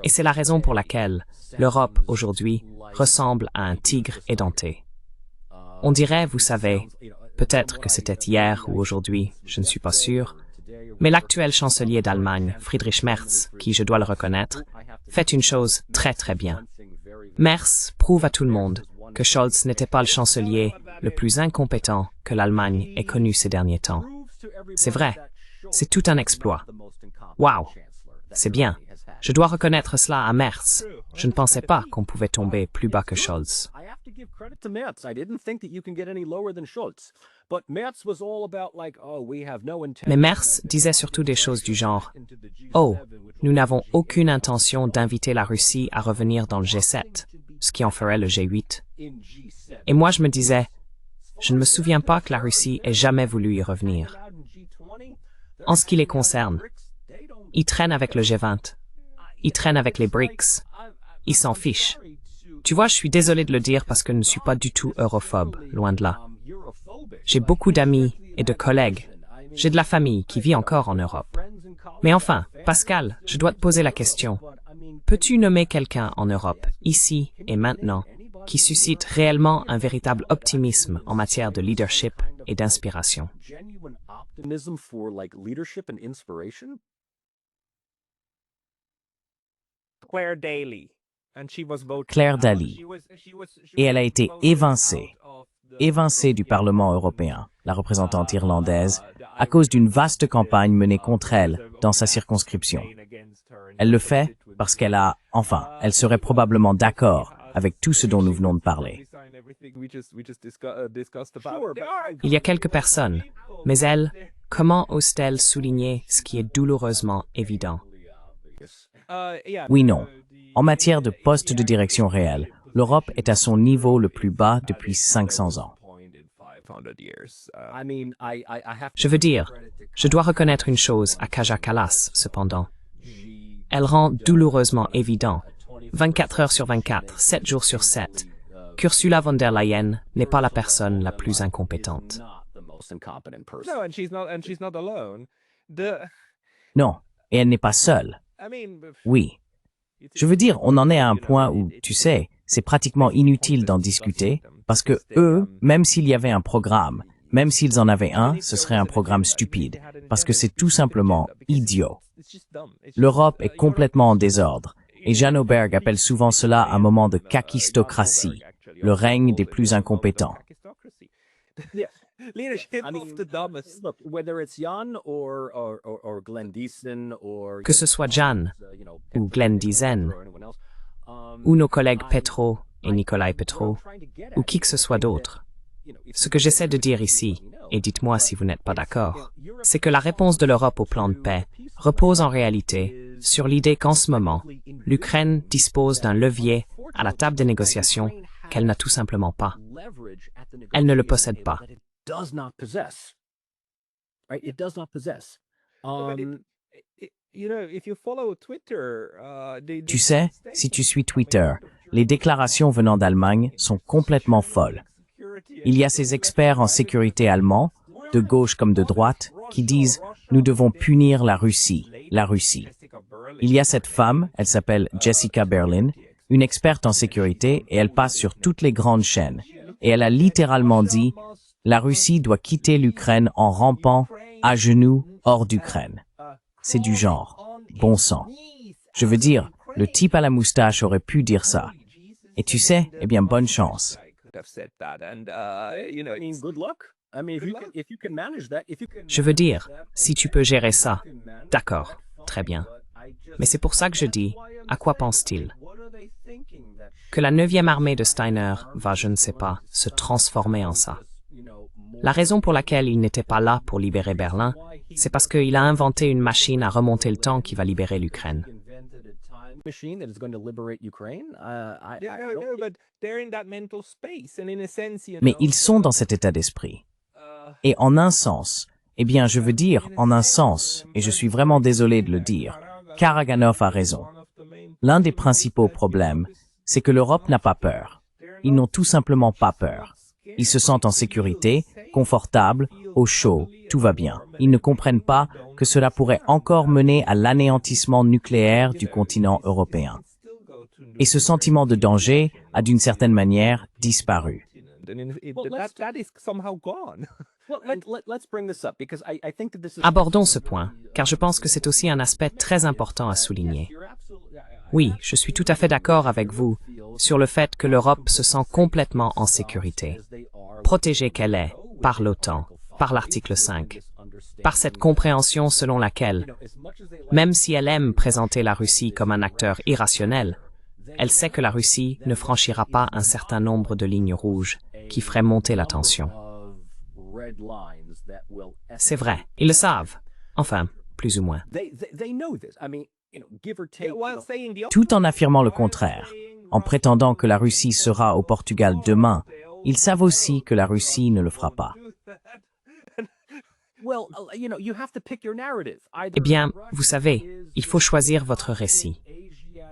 Et c'est la raison pour laquelle l'Europe, aujourd'hui, ressemble à un tigre édenté. On dirait, vous savez, peut-être que c'était hier ou aujourd'hui, je ne suis pas sûr, mais l'actuel chancelier d'Allemagne, Friedrich Merz, qui, je dois le reconnaître, fait une chose très très bien. Merz prouve à tout le monde que Scholz n'était pas le chancelier le plus incompétent que l'Allemagne ait connu ces derniers temps. C'est vrai, c'est tout un exploit. Waouh, c'est bien. Je dois reconnaître cela à Merz. Je ne pensais pas qu'on pouvait tomber plus bas que Scholz. I have to give credit to Merz. I didn't think that you can get any lower than Scholz. But Merz was all about like, oh, we have no intention. Mais Merz disait surtout des choses du genre « Oh, nous n'avons aucune intention d'inviter la Russie à revenir dans le G7, ce qui en ferait le G8. » Et moi je me disais « Je ne me souviens pas que la Russie ait jamais voulu y revenir. » En ce qui les concerne, ils traînent avec le G20. Ils traînent avec les BRICS. Ils s'en fichent. Tu vois, je suis désolé de le dire parce que je ne suis pas du tout europhobe, loin de là. J'ai beaucoup d'amis et de collègues. J'ai de la famille qui vit encore en Europe. Mais enfin, Pascal, je dois te poser la question. Peux-tu nommer quelqu'un en Europe, ici et maintenant, qui suscite réellement un véritable optimisme en matière de leadership et d'inspiration? Claire Daly. Claire Daly. Et elle a été évincée du Parlement européen, la représentante irlandaise, à cause d'une vaste campagne menée contre elle dans sa circonscription. Elle le fait parce elle serait probablement d'accord avec tout ce dont nous venons de parler. Il y a quelques personnes, mais elle, comment ose-t-elle souligner ce qui est douloureusement évident? Oui, non. En matière de poste de direction réel, l'Europe est à son niveau le plus bas depuis 500 ans. Je veux dire, je dois reconnaître une chose à Kaja Kallas, cependant. Elle rend douloureusement évident, 24 heures sur 24, 7 jours sur 7, qu'Ursula von der Leyen n'est pas la personne la plus incompétente. Non, et elle n'est pas seule. Oui. Je veux dire, on en est à un point où, tu sais, c'est pratiquement inutile d'en discuter, parce que eux, même s'il y avait un programme, même s'ils en avaient un, ce serait un programme stupide, parce que c'est tout simplement idiot. L'Europe est complètement en désordre, et Jan Oberg appelle souvent cela un moment de kakistocratie, le règne des plus incompétents. Que ce soit Jan ou Glenn Diesen, ou nos collègues Petro et Nikolai Petro, ou qui que ce soit d'autre. Ce que j'essaie de dire ici, et dites-moi si vous n'êtes pas d'accord, c'est que la réponse de l'Europe au plan de paix repose en réalité sur l'idée qu'en ce moment, l'Ukraine dispose d'un levier à la table des négociations qu'elle n'a tout simplement pas. Elle ne le possède pas. Tu sais, si tu suis Twitter, les déclarations venant d'Allemagne sont complètement folles. Il y a ces experts en sécurité allemands, de gauche comme de droite, qui disent « Nous devons punir la Russie, la Russie ». Il y a cette femme, elle s'appelle Jessica Berlin, une experte en sécurité, et elle passe sur toutes les grandes chaînes. Et elle a littéralement dit « La Russie doit quitter l'Ukraine en rampant, à genoux, hors d'Ukraine ». C'est du genre, bon sang. Je veux dire, le type à la moustache aurait pu dire ça. Et tu sais, eh bien, bonne chance. Je veux dire, si tu peux gérer ça, d'accord, très bien. Mais c'est pour ça que je dis, à quoi pense-t-il? Que la 9e armée de Steiner va, je ne sais pas, se transformer en ça. La raison pour laquelle il n'était pas là pour libérer Berlin, c'est parce qu'il a inventé une machine à remonter le temps qui va libérer l'Ukraine. Mais ils sont dans cet état d'esprit. Et en un sens, eh bien, je veux dire, en un sens, et je suis vraiment désolé de le dire, Karaganov a raison. L'un des principaux problèmes, c'est que l'Europe n'a pas peur. Ils n'ont tout simplement pas peur. Ils se sentent en sécurité, confortables, au chaud, tout va bien. Ils ne comprennent pas que cela pourrait encore mener à l'anéantissement nucléaire du continent européen. Et ce sentiment de danger a d'une certaine manière disparu. Abordons ce point, car je pense que c'est aussi un aspect très important à souligner. Oui, je suis tout à fait d'accord avec vous sur le fait que l'Europe se sent complètement en sécurité, protégée qu'elle est par l'OTAN, par l'article 5, par cette compréhension selon laquelle, même si elle aime présenter la Russie comme un acteur irrationnel, elle sait que la Russie ne franchira pas un certain nombre de lignes rouges qui feraient monter la tension. C'est vrai, ils le savent. Enfin, plus ou moins. Tout en affirmant le contraire, en prétendant que la Russie sera au Portugal demain, ils savent aussi que la Russie ne le fera pas. Eh bien, vous savez, il faut choisir votre récit.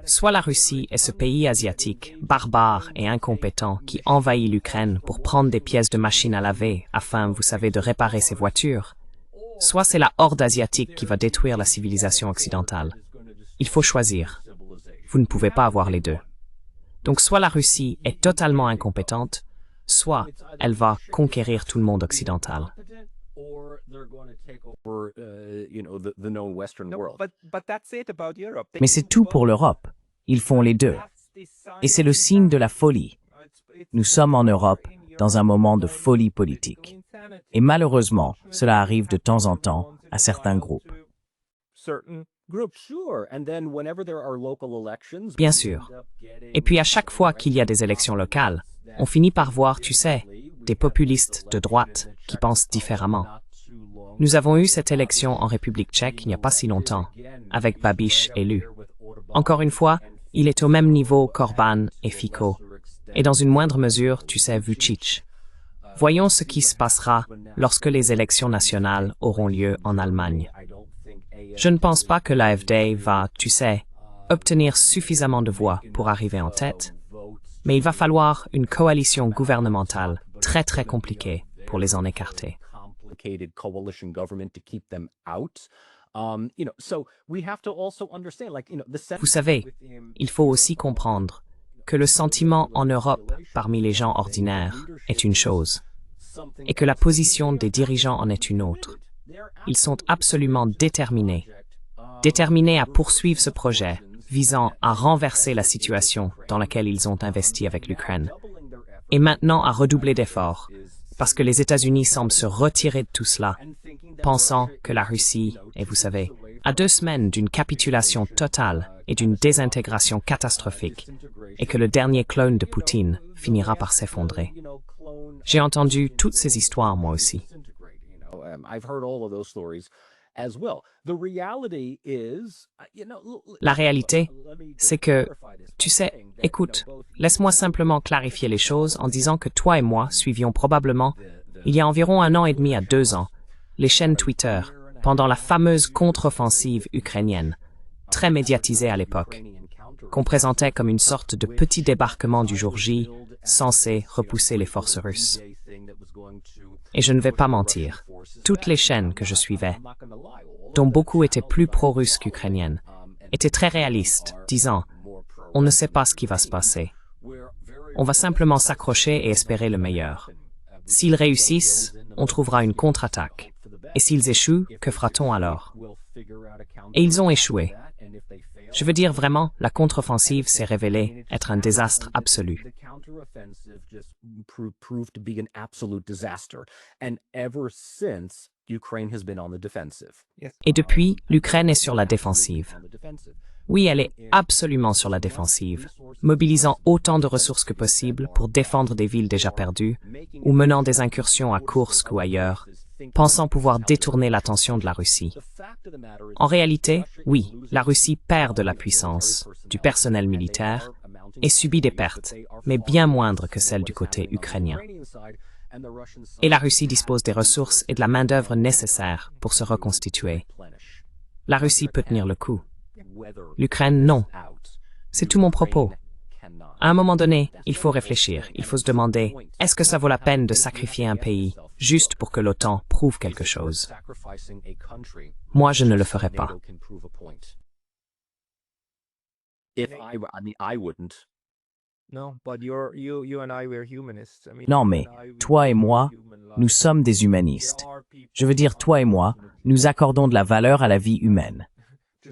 Soit la Russie est ce pays asiatique, barbare et incompétent qui envahit l'Ukraine pour prendre des pièces de machines à laver afin, vous savez, de réparer ses voitures. Soit c'est la horde asiatique qui va détruire la civilisation occidentale. Il faut choisir. Vous ne pouvez pas avoir les deux. Donc soit la Russie est totalement incompétente, soit elle va conquérir tout le monde occidental. Mais c'est tout pour l'Europe. Ils font les deux. Et c'est le signe de la folie. Nous sommes en Europe dans un moment de folie politique. Et malheureusement, cela arrive de temps en temps à certains groupes. Bien sûr. Et puis à chaque fois qu'il y a des élections locales, on finit par voir, tu sais, des populistes de droite qui pensent différemment. Nous avons eu cette élection en République tchèque il n'y a pas si longtemps, avec Babiš élu. Encore une fois, il est au même niveau qu'Orban et Fico, et dans une moindre mesure, tu sais, Vučić. Voyons ce qui se passera lorsque les élections nationales auront lieu en Allemagne. Je ne pense pas que l'AfD va, tu sais, obtenir suffisamment de voix pour arriver en tête, mais il va falloir une coalition gouvernementale très très compliquée pour les en écarter. Vous savez, il faut aussi comprendre que le sentiment en Europe parmi les gens ordinaires est une chose, et que la position des dirigeants en est une autre. Ils sont absolument déterminés à poursuivre ce projet visant à renverser la situation dans laquelle ils ont investi avec l'Ukraine, et maintenant à redoubler d'efforts, parce que les États-Unis semblent se retirer de tout cela, pensant que la Russie, et vous savez, à 2 semaines d'une capitulation totale et d'une désintégration catastrophique, et que le dernier clone de Poutine finira par s'effondrer. J'ai entendu toutes ces histoires, moi aussi. La réalité, c'est que, tu sais, écoute, laisse-moi simplement clarifier les choses en disant que toi et moi suivions probablement, il y a environ 1 an et demi à 2 ans, les chaînes Twitter pendant la fameuse contre-offensive ukrainienne, très médiatisée à l'époque, qu'on présentait comme une sorte de petit débarquement du jour J, censé repousser les forces russes. Et je ne vais pas mentir, toutes les chaînes que je suivais, dont beaucoup étaient plus pro-russes qu'ukrainiennes, étaient très réalistes, disant « On ne sait pas ce qui va se passer. On va simplement s'accrocher et espérer le meilleur. S'ils réussissent, on trouvera une contre-attaque. Et s'ils échouent, que fera-t-on alors ?» Et ils ont échoué. Je veux dire vraiment, la contre-offensive s'est révélée être un désastre absolu. Et depuis, l'Ukraine est sur la défensive. Oui, elle est absolument sur la défensive, mobilisant autant de ressources que possible pour défendre des villes déjà perdues, ou menant des incursions à Koursk ou ailleurs, pensant pouvoir détourner l'attention de la Russie. En réalité, oui, la Russie perd de la puissance, du personnel militaire, et subit des pertes, mais bien moindres que celles du côté ukrainien. Et la Russie dispose des ressources et de la main-d'œuvre nécessaires pour se reconstituer. La Russie peut tenir le coup. L'Ukraine, non. C'est tout mon propos. À un moment donné, il faut réfléchir, il faut se demander, est-ce que ça vaut la peine de sacrifier un pays juste pour que l'OTAN prouve quelque chose? Moi, je ne le ferai pas. Non, mais toi et moi, nous sommes des humanistes. Je veux dire, toi et moi, nous accordons de la valeur à la vie humaine.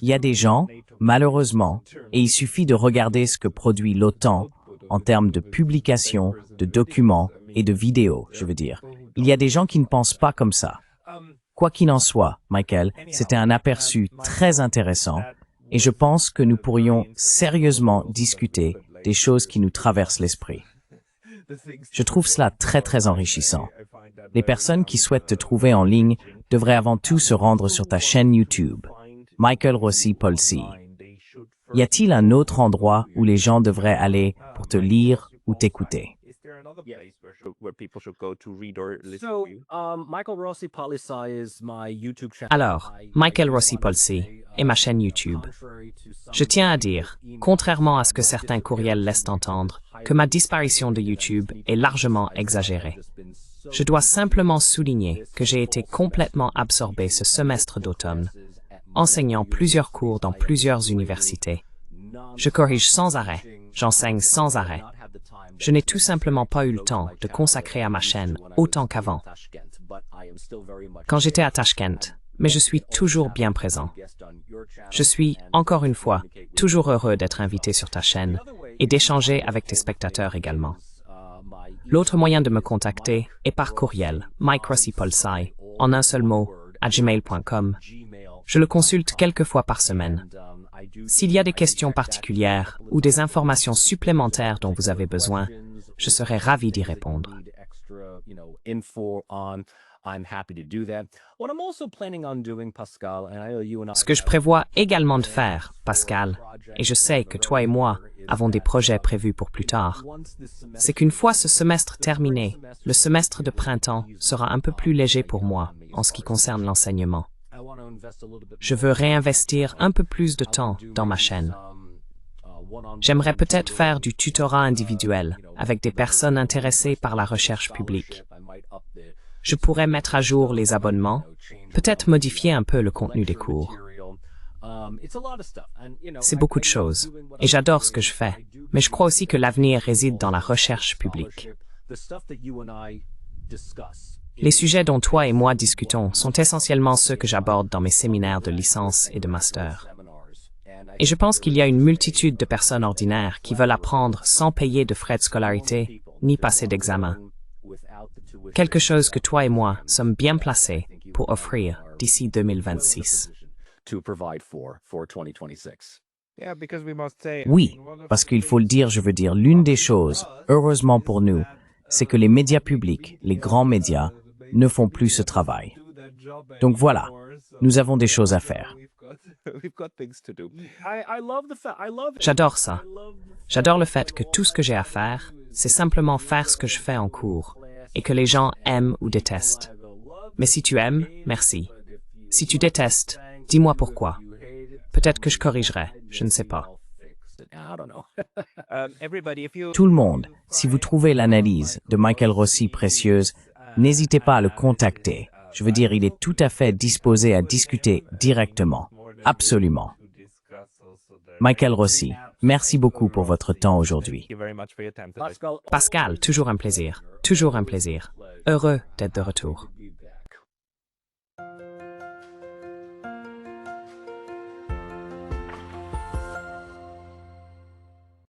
Il y a des gens, malheureusement, et il suffit de regarder ce que produit l'OTAN en termes de publications, de documents et de vidéos, je veux dire. Il y a des gens qui ne pensent pas comme ça. Quoi qu'il en soit, Michael, c'était un aperçu très intéressant et je pense que nous pourrions sérieusement discuter des choses qui nous traversent l'esprit. Je trouve cela très enrichissant. Les personnes qui souhaitent te trouver en ligne devraient avant tout se rendre sur ta chaîne YouTube, Michael Rossi Polsi. Y a-t-il un autre endroit où les gens devraient aller pour te lire ou t'écouter? Where people should go to read or listen So, to you? Michael Rossi Polisi is my YouTube channel. Alors, Michael Rossi Polsi est ma chaîne YouTube. Je tiens à dire, contrairement à ce que certains courriels laissent entendre, que ma disparition de YouTube est largement exagérée. Je dois simplement souligner que j'ai été complètement absorbé ce semestre d'automne, enseignant plusieurs cours dans plusieurs universités. Je corrige sans arrêt, j'enseigne sans arrêt. Je n'ai tout simplement pas eu le temps de consacrer à ma chaîne autant qu'avant. Quand j'étais à Tashkent, mais je suis toujours bien présent. Je suis, encore une fois, toujours heureux d'être invité sur ta chaîne et d'échanger avec tes spectateurs également. L'autre moyen de me contacter est par courriel, mikerossipolsi, en un seul mot, @gmail.com. Je le consulte quelques fois par semaine. S'il y a des questions particulières ou des informations supplémentaires dont vous avez besoin, je serai ravi d'y répondre. Ce que je prévois également de faire, Pascal, et je sais que toi et moi avons des projets prévus pour plus tard, c'est qu'une fois ce semestre terminé, le semestre de printemps sera un peu plus léger pour moi en ce qui concerne l'enseignement. Je veux réinvestir un peu plus de temps dans ma chaîne. J'aimerais peut-être faire du tutorat individuel avec des personnes intéressées par la recherche publique. Je pourrais mettre à jour les abonnements, peut-être modifier un peu le contenu des cours. C'est beaucoup de choses, et j'adore ce que je fais, mais je crois aussi que l'avenir réside dans la recherche publique. Les sujets dont toi et moi discutons sont essentiellement ceux que j'aborde dans mes séminaires de licence et de master. Et je pense qu'il y a une multitude de personnes ordinaires qui veulent apprendre sans payer de frais de scolarité ni passer d'examen. Quelque chose que toi et moi sommes bien placés pour offrir d'ici 2026. Oui, parce qu'il faut le dire, je veux dire, l'une des choses, heureusement pour nous, c'est que les médias publics, les grands médias, ne font plus ce travail. Donc voilà, nous avons des choses à faire. J'adore ça. J'adore le fait que tout ce que j'ai à faire, c'est simplement faire ce que je fais en cours, et que les gens aiment ou détestent. Mais si tu aimes, merci. Si tu détestes, dis-moi pourquoi. Peut-être que je corrigerai, je ne sais pas. Tout le monde, si vous trouvez l'analyse de Michael Rossi précieuse, n'hésitez pas à le contacter. Je veux dire, il est tout à fait disposé à discuter directement. Absolument. Michael Rossi, merci beaucoup pour votre temps aujourd'hui. Pascal, toujours un plaisir. Toujours un plaisir. Heureux d'être de retour.